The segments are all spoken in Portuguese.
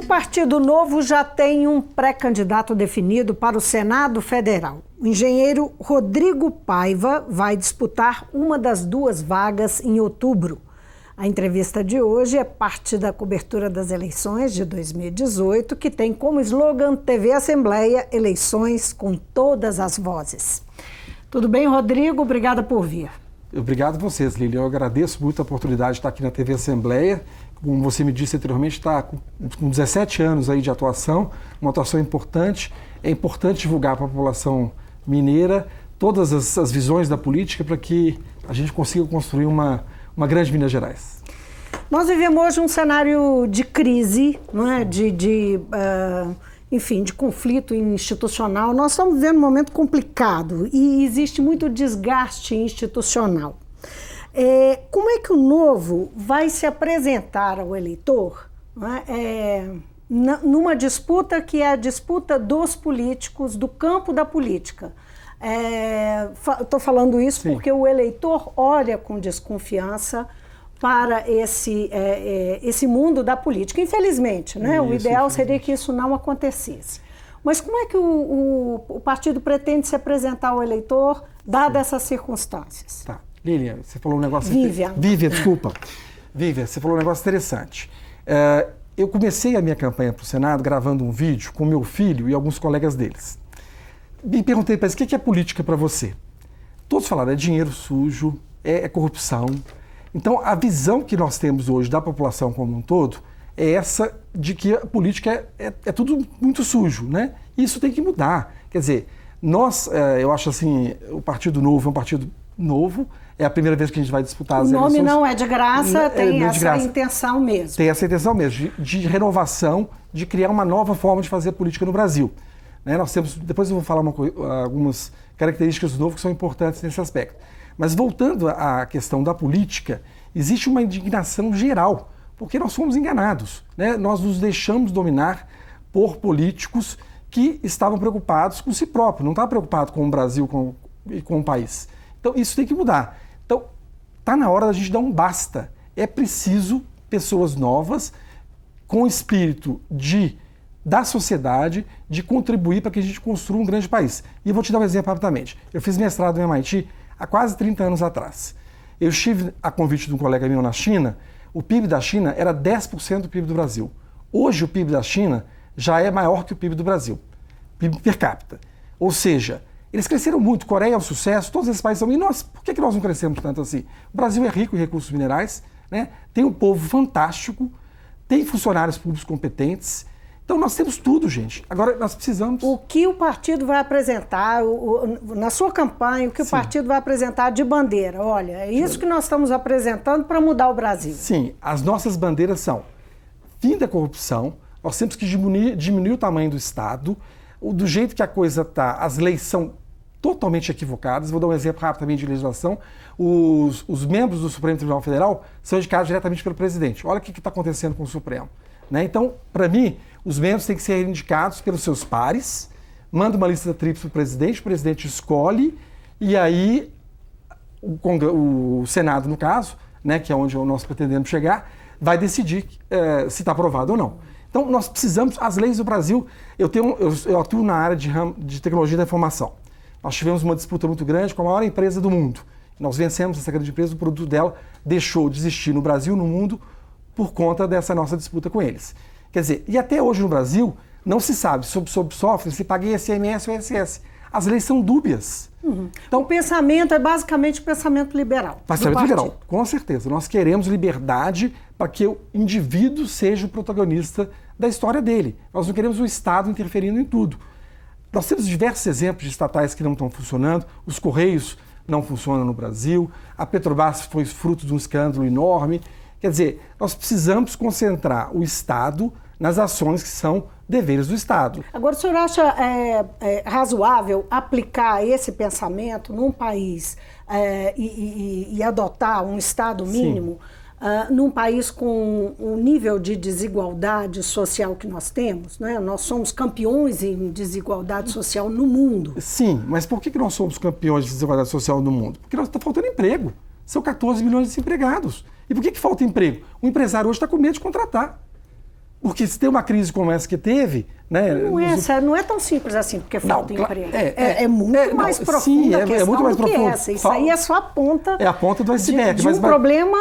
Partido Novo já tem um pré-candidato definido para o Senado Federal. O engenheiro Rodrigo Paiva vai disputar uma das duas vagas em outubro. A entrevista de hoje é parte da cobertura das eleições de 2018, que tem como slogan TV Assembleia, eleições com todas as vozes. Tudo bem, Rodrigo? Obrigada por vir. Obrigado a vocês, Lili. Eu agradeço muito a oportunidade de estar aqui na TV Assembleia. Como você me disse anteriormente, está com 17 anos aí de atuação, uma atuação importante. É importante divulgar para a população mineira todas as visões da política para que a gente consiga construir uma grande Minas Gerais. Nós vivemos hoje um cenário de crise, não é? Enfim, de conflito institucional. Nós estamos vivendo um momento complicado e existe muito desgaste institucional. Como é que o Novo vai se apresentar ao eleitor, não é? Numa disputa que é a disputa dos políticos, do campo da política? Estou falando isso Sim. Porque o eleitor olha com desconfiança para esse mundo da política. Infelizmente, né? O ideal seria que isso não acontecesse. Mas como é que o partido pretende se apresentar ao eleitor, dadas essas circunstâncias? Tá. Lilian, você falou um negócio... Vivian, desculpa. Vivian, você falou um negócio interessante. Eu comecei a minha campanha para o Senado gravando um vídeo com meu filho e alguns colegas deles. Me perguntei para eles, o que é política para você? Todos falaram, é dinheiro sujo, é corrupção. Então, a visão que nós temos hoje da população como um todo é essa de que a política é tudo muito sujo, né? E isso tem que mudar. Quer dizer, eu acho assim, o Partido Novo é um partido novo, é a primeira vez que a gente vai disputar as eleições. O nome não é de graça, tem essa intenção mesmo. Tem essa intenção mesmo, de renovação, de criar uma nova forma de fazer política no Brasil. Né? Nós temos, depois eu vou falar algumas características do Novo que são importantes nesse aspecto. Mas voltando à questão da política, existe uma indignação geral, porque nós fomos enganados, né? Nós nos deixamos dominar por políticos que estavam preocupados com si próprios, não estavam preocupados com o Brasil e com o país. Então isso tem que mudar. Então está na hora da gente dar um basta. É preciso pessoas novas com espírito da sociedade, de contribuir para que a gente construa um grande país. E eu vou te dar um exemplo rapidamente. Eu fiz mestrado no MIT há quase 30 anos atrás. Eu estive a convite de um colega meu na China, o PIB da China era 10% do PIB do Brasil. Hoje o PIB da China já é maior que o PIB do Brasil, PIB per capita. Ou seja, eles cresceram muito, Coreia é um sucesso, todos esses países são... E nós, por que nós não crescemos tanto assim? O Brasil é rico em recursos minerais, né? Tem um povo fantástico, tem funcionários públicos competentes. Então nós temos tudo, gente. Agora nós precisamos... O que o partido vai apresentar, na sua campanha, o que o partido vai apresentar de bandeira? Olha, é isso que nós estamos apresentando para mudar o Brasil. Sim, as nossas bandeiras são fim da corrupção, nós temos que diminuir o tamanho do Estado, do jeito que a coisa está, as leis são totalmente equivocadas. Vou dar um exemplo rapidamente de legislação. Os membros do Supremo Tribunal Federal são indicados diretamente pelo presidente. Olha o que está acontecendo com o Supremo. Né? Então, para mim, os membros têm que ser indicados pelos seus pares, manda uma lista tríplice para o presidente escolhe, e aí o Senado, no caso, né, que é onde nós pretendemos chegar, vai decidir se está aprovado ou não. Então, nós precisamos, as leis do Brasil, eu atuo na área de tecnologia da informação. Nós tivemos uma disputa muito grande com a maior empresa do mundo. Nós vencemos essa grande empresa, o produto dela deixou de existir no Brasil, no mundo, por conta dessa nossa disputa com eles. Quer dizer, e até hoje no Brasil, não se sabe sobre software se paga ICMS ou ISS. As leis são dúbias. Uhum. Então, o pensamento é basicamente o pensamento liberal. Pensamento liberal, com certeza. Nós queremos liberdade para que o indivíduo seja o protagonista da história dele. Nós não queremos o Estado interferindo em tudo. Nós temos diversos exemplos de estatais que não estão funcionando. Os Correios não funcionam no Brasil. A Petrobras foi fruto de um escândalo enorme. Quer dizer, nós precisamos concentrar o Estado nas ações que são deveres do Estado. Agora, o senhor acha razoável aplicar esse pensamento num país e adotar um Estado mínimo num país com o nível de desigualdade social que nós temos? Né? Nós somos campeões em desigualdade social no mundo. Sim, mas por que nós somos campeões de desigualdade social no mundo? Porque nós está faltando emprego. São 14 milhões de desempregados. E por que falta emprego? O empresário hoje está com medo de contratar. Porque se tem uma crise como essa que teve, né? Não é tão simples assim, porque falta emprego. É muito mais profunda sim, a questão muito mais do que profundo. essa. Isso aí é só a ponta. É a ponta do iceberg. De um problema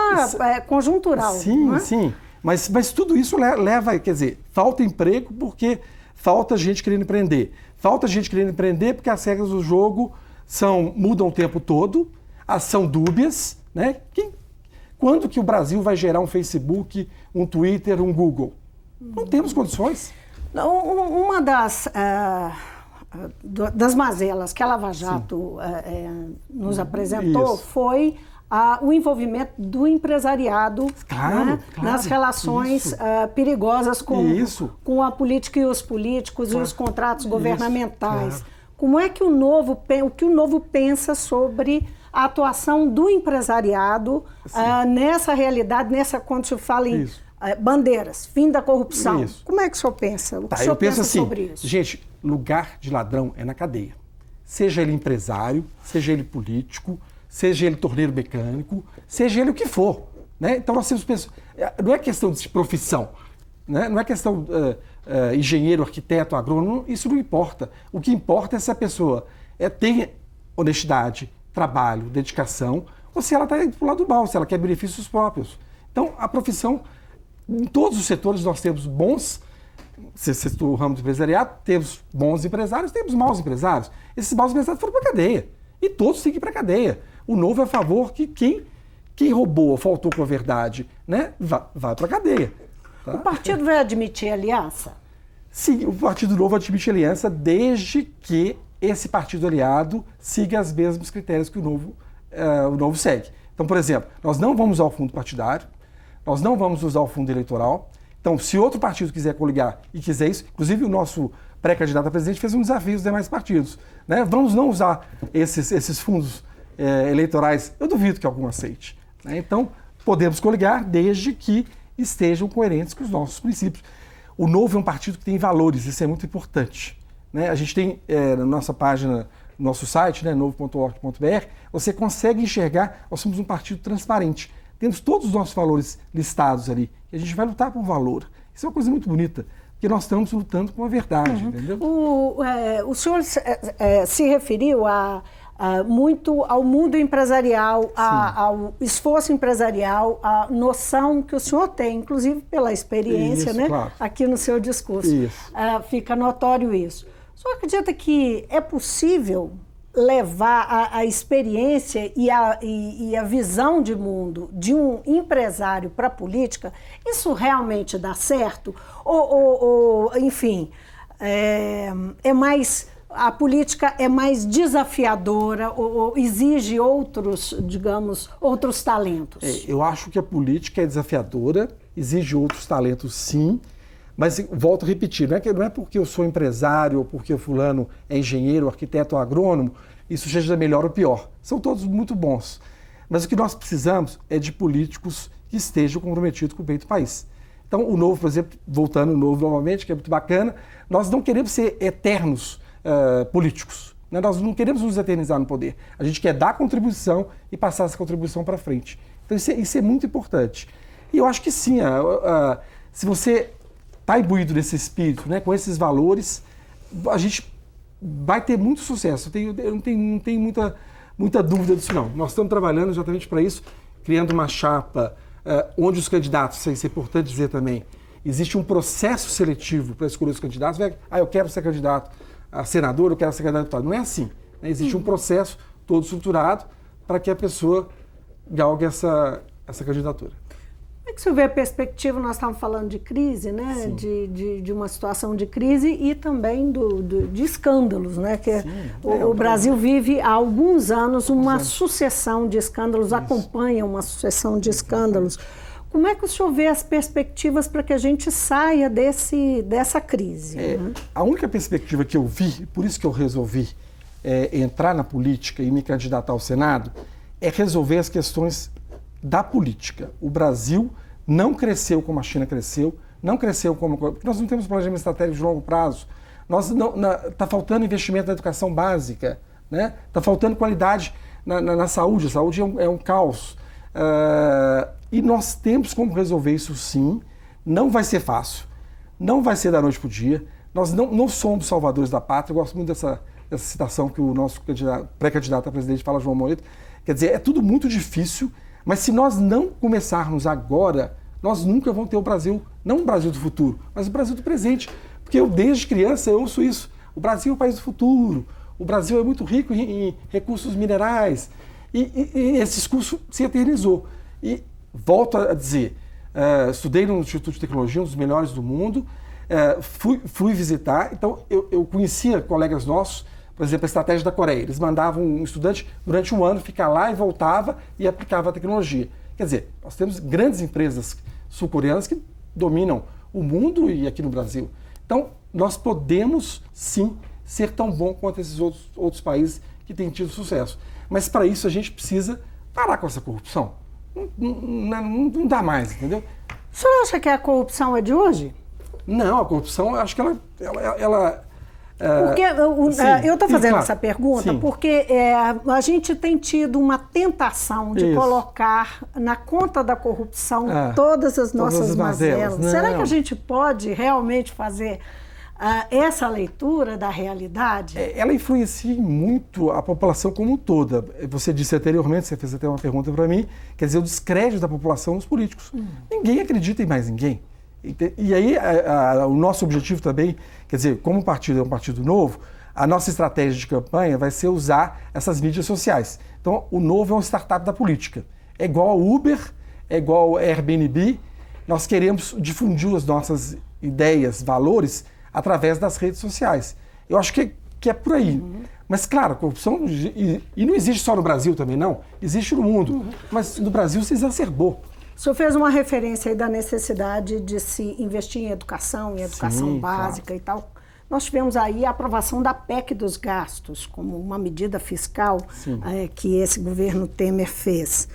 conjuntural. Sim, não é? sim. Mas tudo isso leva, quer dizer, falta emprego porque falta gente querendo empreender. Falta gente querendo empreender porque as regras do jogo mudam o tempo todo, são dúbias, né? Quando que o Brasil vai gerar um Facebook, um Twitter, um Google? Não temos condições. Uma das mazelas que a Lava Jato nos apresentou foi o envolvimento do empresariado, claro, nas relações perigosas com a política e os políticos e os contratos governamentais. Claro. Como é que o Novo pensa sobre a atuação do empresariado nessa realidade, quando se fala em bandeiras, fim da corrupção? Isso. Como é que o senhor pensa? O que o senhor pensa sobre isso? Gente, lugar de ladrão é na cadeia. Seja ele empresário, seja ele político, seja ele torneiro mecânico, seja ele o que for. Né? Então nós temos pessoas. Não é questão de profissão, né? Não é questão engenheiro, arquiteto, agrônomo, isso não importa. O que importa é se a pessoa tem honestidade, trabalho, dedicação, ou se ela está indo para o lado mal, se ela quer benefícios próprios. Então, a profissão, em todos os setores nós temos bons, se o ramo do empresariado, temos bons empresários, temos maus empresários. Esses maus empresários foram para a cadeia. E todos têm que ir para a cadeia. O Novo é a favor que quem roubou ou faltou com a verdade, né, vai para a cadeia. Tá? O partido vai admitir aliança? Sim, o Partido Novo admite aliança desde que esse partido aliado siga os mesmos critérios que o Novo segue. Então, por exemplo, nós não vamos usar o fundo partidário, nós não vamos usar o fundo eleitoral. Então, se outro partido quiser coligar e quiser isso, inclusive o nosso pré-candidato a presidente fez um desafio aos demais partidos. Né? Vamos não usar esses fundos eleitorais, eu duvido que algum aceite. Né? Então, podemos coligar desde que estejam coerentes com os nossos princípios. O Novo é um partido que tem valores, isso é muito importante. Né? A gente tem na nossa página, no nosso site, né, novo.org.br, você consegue enxergar, nós somos um partido transparente. Temos todos os nossos valores listados ali, e a gente vai lutar por valor. Isso é uma coisa muito bonita, porque nós estamos lutando por uma verdade, entendeu? O senhor se referiu muito ao mundo empresarial, ao esforço empresarial, a noção que o senhor tem, inclusive pela experiência, isso, né? Claro. Aqui no seu discurso. Fica notório isso. O senhor acredita que é possível levar a experiência e a visão de mundo de um empresário para a política? Isso realmente dá certo? Enfim, a política é mais desafiadora ou exige outros talentos? Eu acho que a política é desafiadora, exige outros talentos, sim. Mas volto a repetir, não é porque eu sou empresário ou porque o fulano é engenheiro, arquiteto ou agrônomo, isso seja melhor ou pior. São todos muito bons. Mas o que nós precisamos é de políticos que estejam comprometidos com o bem do país. Então, o Novo, por exemplo, voltando ao Novo novamente, que é muito bacana, nós não queremos ser eternos políticos. Né? Nós não queremos nos eternizar no poder. A gente quer dar contribuição e passar essa contribuição para frente. Então, isso é muito importante. E eu acho que sim, se você está imbuído nesse espírito, né, com esses valores, a gente vai ter muito sucesso. Eu não tenho muita dúvida disso, não. Nós estamos trabalhando exatamente para isso, criando uma chapa onde os candidatos, isso é importante dizer também, existe um processo seletivo para escolher os candidatos. Eu quero ser candidato a senador, eu quero ser candidato a deputado. Não é assim. Né? Existe um processo todo estruturado para que a pessoa galgue essa candidatura. Como é que o senhor vê a perspectiva? Nós estávamos falando de crise, né? De uma situação de crise e também de escândalos, né? Que o Brasil vive há alguns anos uma sucessão de escândalos, acompanha uma sucessão de escândalos. Como é que o senhor vê as perspectivas para que a gente saia dessa crise? Né? A única perspectiva que eu vi, por isso que eu resolvi entrar na política e me candidatar ao Senado, é resolver as questões da política. O Brasil não cresceu como a China cresceu, não cresceu porque nós não temos planejamento estratégico de longo prazo. Está faltando investimento na educação básica, né? Está faltando qualidade na saúde. A saúde é um caos. E nós temos como resolver isso, sim. Não vai ser fácil. não vai ser da noite para o dia. Nós não somos salvadores da pátria. Eu gosto muito dessa citação que o nosso pré-candidato a presidente fala, João Moedo. Quer dizer, é tudo muito difícil, mas se nós não começarmos agora, nós nunca vamos ter o Brasil, não o Brasil do futuro, mas o Brasil do presente. Porque eu, desde criança, eu ouço isso. O Brasil é o país do futuro. O Brasil é muito rico em recursos minerais. E esse discurso se eternizou. E volto a dizer, estudei no Instituto de Tecnologia, um dos melhores do mundo, fui visitar, então eu conhecia colegas nossos, por exemplo, a estratégia da Coreia. Eles mandavam um estudante durante um ano ficar lá e voltava e aplicava a tecnologia. Quer dizer, nós temos grandes empresas sul-coreanas que dominam o mundo e aqui no Brasil. Então, nós podemos, sim, ser tão bom quanto esses outros países que têm tido sucesso. Mas, para isso, a gente precisa parar com essa corrupção. Não dá mais, entendeu? O senhor acha que a corrupção é de hoje? Não, a corrupção, eu acho que ela porque eu estou fazendo claro, essa pergunta sim. porque a gente tem tido uma tentação de colocar na conta da corrupção todas as nossas mazelas. Será que a gente pode realmente fazer essa leitura da realidade? Ela influencia muito a população como um toda. Você disse anteriormente, você fez até uma pergunta para mim, quer dizer, o descrédito da população nos políticos. Ninguém acredita em mais ninguém. E aí, o nosso objetivo também, quer dizer, como o partido é um partido novo, a nossa estratégia de campanha vai ser usar essas mídias sociais. Então, o Novo é uma startup da política. É igual ao Uber, é igual ao Airbnb. Nós queremos difundir as nossas ideias, valores, através das redes sociais. Eu acho que é por aí. Mas, claro, a corrupção, e não existe só no Brasil também, não. Existe no mundo. Mas no Brasil se exacerbou. O senhor fez uma referência aí da necessidade de se investir em educação Sim, básica e tal. Nós tivemos aí a aprovação da PEC dos gastos, como uma medida fiscal que esse governo Temer fez.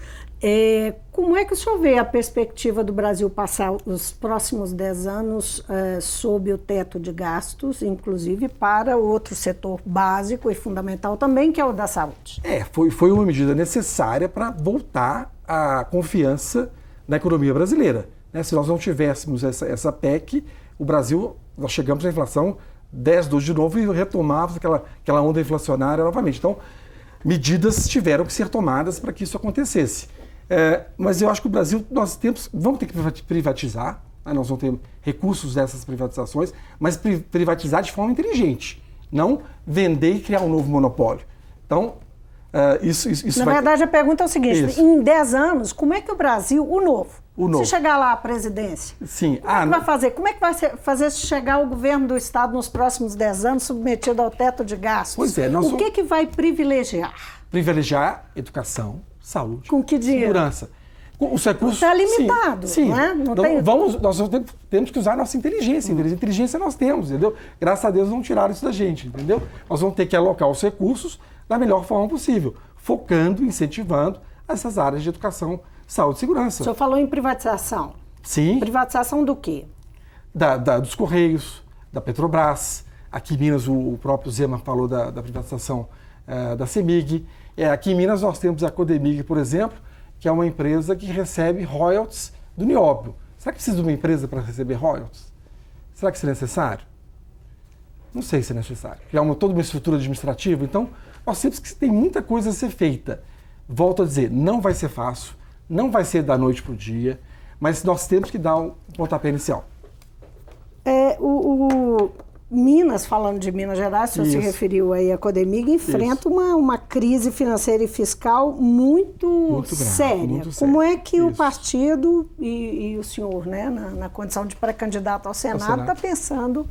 Como é que o senhor vê a perspectiva do Brasil passar os próximos 10 anos sob o teto de gastos, inclusive para outro setor básico e fundamental também, que é o da saúde? Foi uma medida necessária para voltar a confiança na economia brasileira. Né? Se nós não tivéssemos essa PEC, o Brasil, nós chegamos à inflação 10, 12 de novo e retomávamos aquela onda inflacionária novamente. Então, medidas tiveram que ser tomadas para que isso acontecesse. Mas eu acho que o Brasil, vamos ter que privatizar, né? Nós vamos ter recursos dessas privatizações, mas privatizar de forma inteligente, não vender e criar um novo monopólio. Então, Na verdade, a pergunta é o seguinte, em 10 anos, como é que o Brasil, o novo, se chegar lá à presidência, sim. Como é que vai fazer? Como é que vai fazer se chegar o governo do Estado nos próximos 10 anos submetido ao teto de gastos? Pois é. O que vai privilegiar? Privilegiar educação, saúde, com que dinheiro? Segurança. Os recursos... Está limitado, sim. Não é? Nós temos que usar a nossa inteligência. Inteligência nós temos, entendeu? Graças a Deus não tiraram isso da gente, entendeu? Nós vamos ter que alocar os recursos da melhor forma possível, focando, incentivando essas áreas de educação, saúde e segurança. O senhor falou em privatização. Sim. Privatização do quê? Dos Correios, da Petrobras. Aqui em Minas, o próprio Zema falou da privatização da CEMIG. Aqui em Minas nós temos a Codemig, por exemplo, que é uma empresa que recebe royalties do nióbio. Será que precisa de uma empresa para receber royalties? Será que isso é necessário? Não sei se é necessário. Criar toda uma estrutura administrativa. Então, nós temos que tem muita coisa a ser feita. Volto a dizer, não vai ser fácil, não vai ser da noite para o dia, mas nós temos que dar um pontapé inicial. Minas, falando de Minas Gerais, o senhor se referiu aí à Codemig, enfrenta uma crise financeira e fiscal muito séria. Muito Como é que o partido e o senhor, né, na condição de pré-candidato ao Senado, está pensando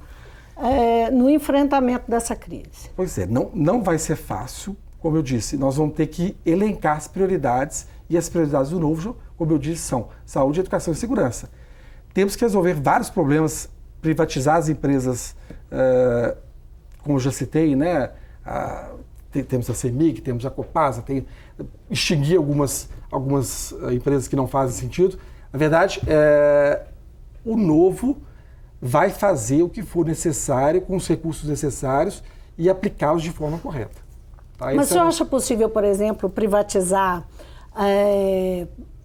no enfrentamento dessa crise? Pois é, não vai ser fácil, como eu disse, nós vamos ter que elencar as prioridades, e as prioridades do Novo, como eu disse, são saúde, educação e segurança. Temos que resolver vários problemas, privatizar as empresas, como eu já citei, né? Temos a CEMIG, temos a Copasa, extinguir algumas empresas que não fazem sentido. Na verdade, o Novo vai fazer o que for necessário, com os recursos necessários, e aplicá-los de forma correta. Tá? Mas o senhor acha possível, por exemplo, privatizar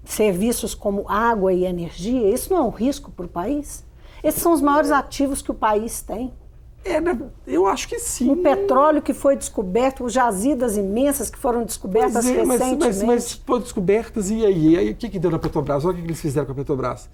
serviços como água e energia? Isso não é um risco para o país? Esses são os maiores ativos que o país tem. Eu acho que sim. O petróleo que foi descoberto, os jazidas imensas que foram descobertas recentemente. Mas foram descobertas e aí? O que deu na Petrobras? Olha o que eles fizeram com a Petrobras.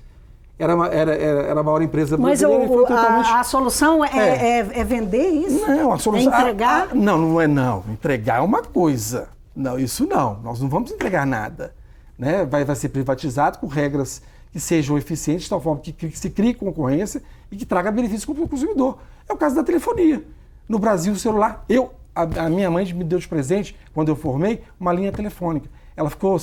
Era a maior empresa brasileira. Mas a solução é vender isso? Não, a solução... É entregar? Não é não. Entregar é uma coisa. Não, isso não. Nós não vamos entregar nada. Né? Vai ser privatizado com regras que sejam eficientes, de tal forma que se crie concorrência e que traga benefício para o consumidor. É o caso da telefonia. No Brasil, o celular... A minha mãe me deu de presente, quando eu formei, uma linha telefônica. Ela ficou,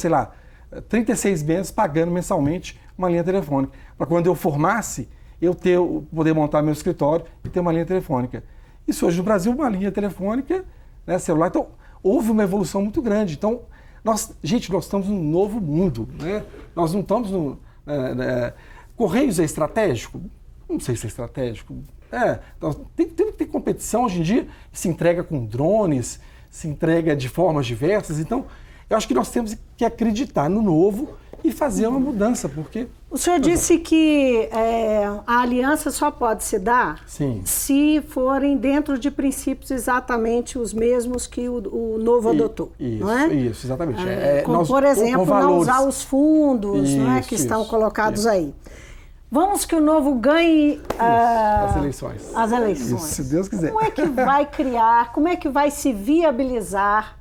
36 meses pagando mensalmente uma linha telefônica. Para quando eu formasse, poder montar meu escritório e ter uma linha telefônica. Isso hoje no Brasil, uma linha telefônica, né, celular. Então, houve uma evolução muito grande. Então, nós estamos num novo mundo. Né? Nós não estamos no... Correios é estratégico? Não sei se é estratégico. Tem que ter competição hoje em dia, se entrega com drones, se entrega de formas diversas. Então, eu acho que nós temos que acreditar no novo e fazer uma mudança, porque... O senhor disse que a aliança só pode se dar se forem dentro de princípios exatamente os mesmos que o novo adotou, não é? Isso, exatamente. Por exemplo, não usar os fundos que estão colocados aí. Vamos que o Novo ganhe as eleições. Isso, se Deus quiser. Como é que vai criar, como é que vai se viabilizar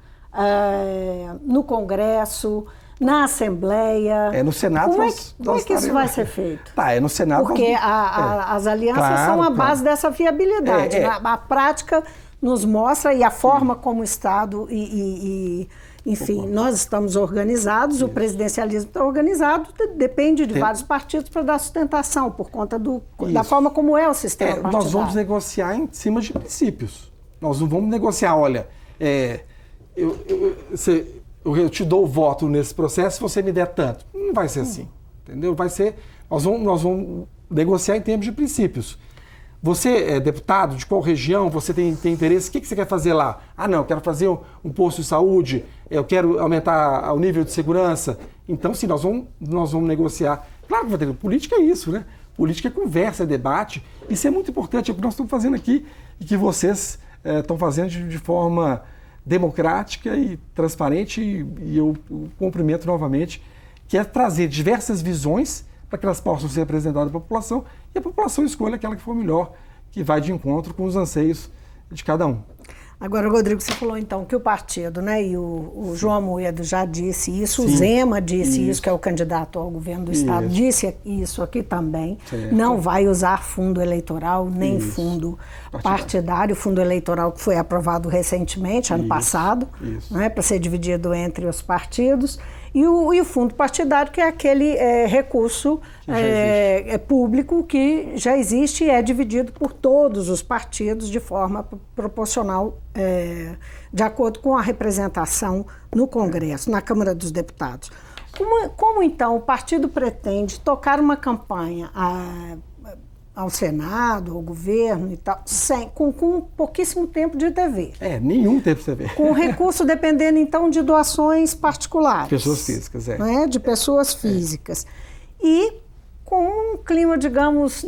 no Congresso, na Assembleia? No Senado como é que isso vai ser feito? No Senado... Porque as alianças são a base dessa viabilidade. A prática nos mostra, e a forma como o Estado enfim, nós estamos organizados, o presidencialismo está organizado, depende de vários partidos para dar sustentação, por conta da forma como é o sistema partidário. Nós vamos negociar em cima de princípios. Nós não vamos negociar, olha, eu te dou o voto nesse processo se você me der tanto. Não vai ser assim, entendeu? Nós vamos negociar em termos de princípios. Você é deputado de qual região? Você tem interesse? O que você quer fazer lá? Eu quero fazer um posto de saúde, eu quero aumentar o nível de segurança. Então, sim, nós vamos negociar. Claro que vai ter. Política é isso, né? Política é conversa, é debate. Isso é muito importante, é o que nós estamos fazendo aqui e que vocês estão fazendo de forma democrática e transparente, e eu cumprimento novamente, que é trazer diversas visões para que elas possam ser apresentadas para a população e a população escolha aquela que for melhor, que vai de encontro com os anseios de cada um. Agora, Rodrigo, você falou então que o partido, né, e o João Amoedo já disse isso, o Zema disse isso, que é o candidato ao governo do Estado, disse isso aqui também, não vai usar fundo eleitoral, nem fundo partidário, fundo eleitoral que foi aprovado recentemente, ano passado, né, para ser dividido entre os partidos, e o fundo partidário, que é aquele recurso público que já existe e é dividido por todos os partidos de forma proporcional, de acordo com a representação no Congresso, na Câmara dos Deputados. Como então o partido pretende tocar uma campanha ao Senado, ao governo e tal, com pouquíssimo tempo de TV? Nenhum tempo de TV. Com recurso dependendo então de doações particulares. Pessoas físicas, de pessoas físicas. E com um clima, digamos,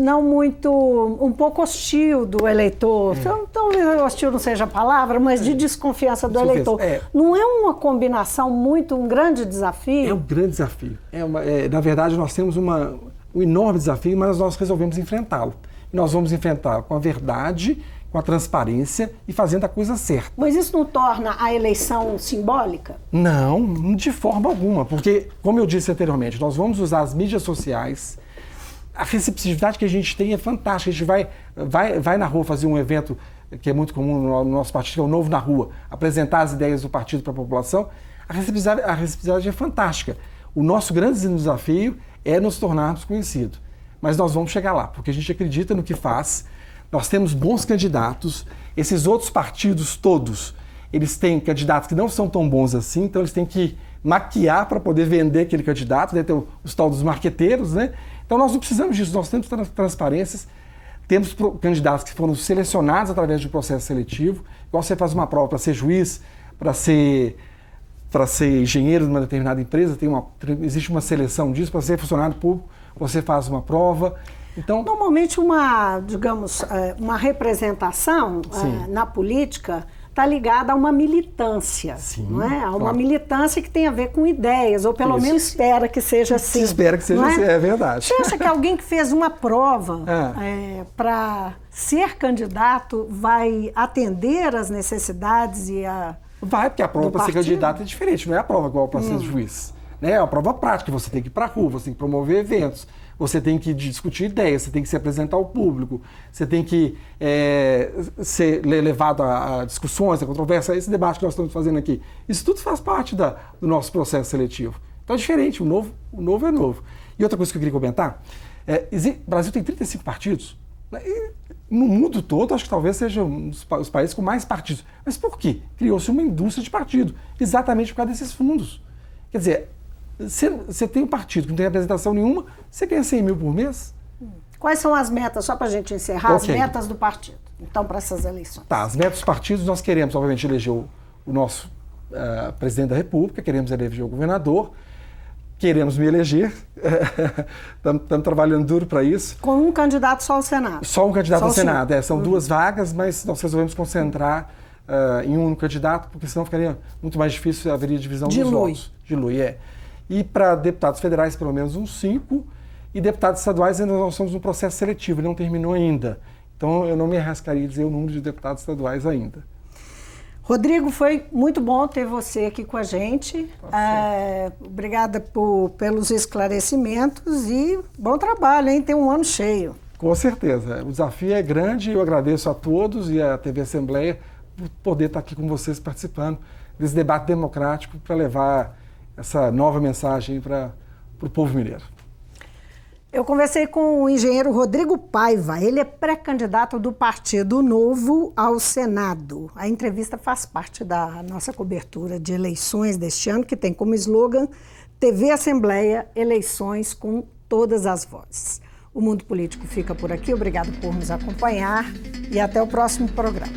um pouco hostil do eleitor. Talvez hostil não seja a palavra, mas de desconfiança do eleitor. Não é uma combinação um grande desafio? É um grande desafio. Na verdade, nós temos um enorme desafio, mas nós resolvemos enfrentá-lo. E nós vamos enfrentá-lo com a verdade, com a transparência e fazendo a coisa certa. Mas isso não torna a eleição simbólica? Não, de forma alguma, porque, como eu disse anteriormente, nós vamos usar as mídias sociais. A receptividade que a gente tem é fantástica. A gente vai na rua fazer um evento que é muito comum no nosso partido, que é o Novo na Rua, apresentar as ideias do partido para a população. A receptividade é fantástica. O nosso grande desafio é nos tornarmos conhecidos. Mas nós vamos chegar lá, porque a gente acredita no que faz. Nós temos bons candidatos. Esses outros partidos todos, eles têm candidatos que não são tão bons assim, então eles têm que maquiar para poder vender aquele candidato, né? Tem os tal dos marqueteiros, né? Então nós não precisamos disso, nós temos transparências, temos candidatos que foram selecionados através de um processo seletivo, igual você faz uma prova para ser juiz, para ser engenheiro de uma determinada empresa, existe uma seleção disso, para ser funcionário público, você faz uma prova. Então, normalmente uma representação na política está ligada a uma militância, sim, não é? A uma claro. militância que tem a ver com ideias, ou pelo menos espera que seja assim. Se espera que seja assim, é verdade. Você acha que alguém que fez uma prova para ser candidato vai atender às necessidades e a... Vai, porque a prova para ser candidato é diferente, não é a prova igual para ser juiz. Né? É uma prova prática, você tem que ir para a rua, você tem que promover eventos, você tem que discutir ideias, você tem que se apresentar ao público, você tem que ser levado a discussões, a controvérsia, esse debate que nós estamos fazendo aqui. Isso tudo faz parte do nosso processo seletivo. Então é diferente, o novo é novo. E outra coisa que eu queria comentar, o Brasil tem 35 partidos, né? E no mundo todo, acho que talvez seja os países com mais partidos. Mas por quê? Criou-se uma indústria de partido, exatamente por causa desses fundos. Quer dizer, você tem um partido que não tem representação nenhuma, você ganha 100 mil por mês? Quais são as metas, só para a gente encerrar, as metas do partido, então, para essas eleições? Tá, as metas dos partidos, nós queremos, obviamente, eleger o nosso presidente da República, queremos eleger o governador, queremos me eleger, estamos trabalhando duro para isso. Com um candidato só ao Senado? Só um candidato ao Senado, são 2 vagas, mas nós resolvemos concentrar em um único candidato, porque senão ficaria muito mais difícil, haveria divisão dos votos. Dilui. E para deputados federais, pelo menos uns 5, e deputados estaduais ainda nós estamos no processo seletivo, ele não terminou ainda. Então eu não me arriscaria a dizer o número de deputados estaduais ainda. Rodrigo, foi muito bom ter você aqui com a gente. Obrigada pelos esclarecimentos e bom trabalho, hein? Tem um ano cheio. Com certeza. O desafio é grande e eu agradeço a todos e à TV Assembleia por poder estar aqui com vocês participando desse debate democrático para levar essa nova mensagem para o povo mineiro. Eu conversei com o engenheiro Rodrigo Paiva, ele é pré-candidato do Partido Novo ao Senado. A entrevista faz parte da nossa cobertura de eleições deste ano, que tem como slogan TV Assembleia, eleições com todas as vozes. O Mundo Político fica por aqui, obrigado por nos acompanhar e até o próximo programa.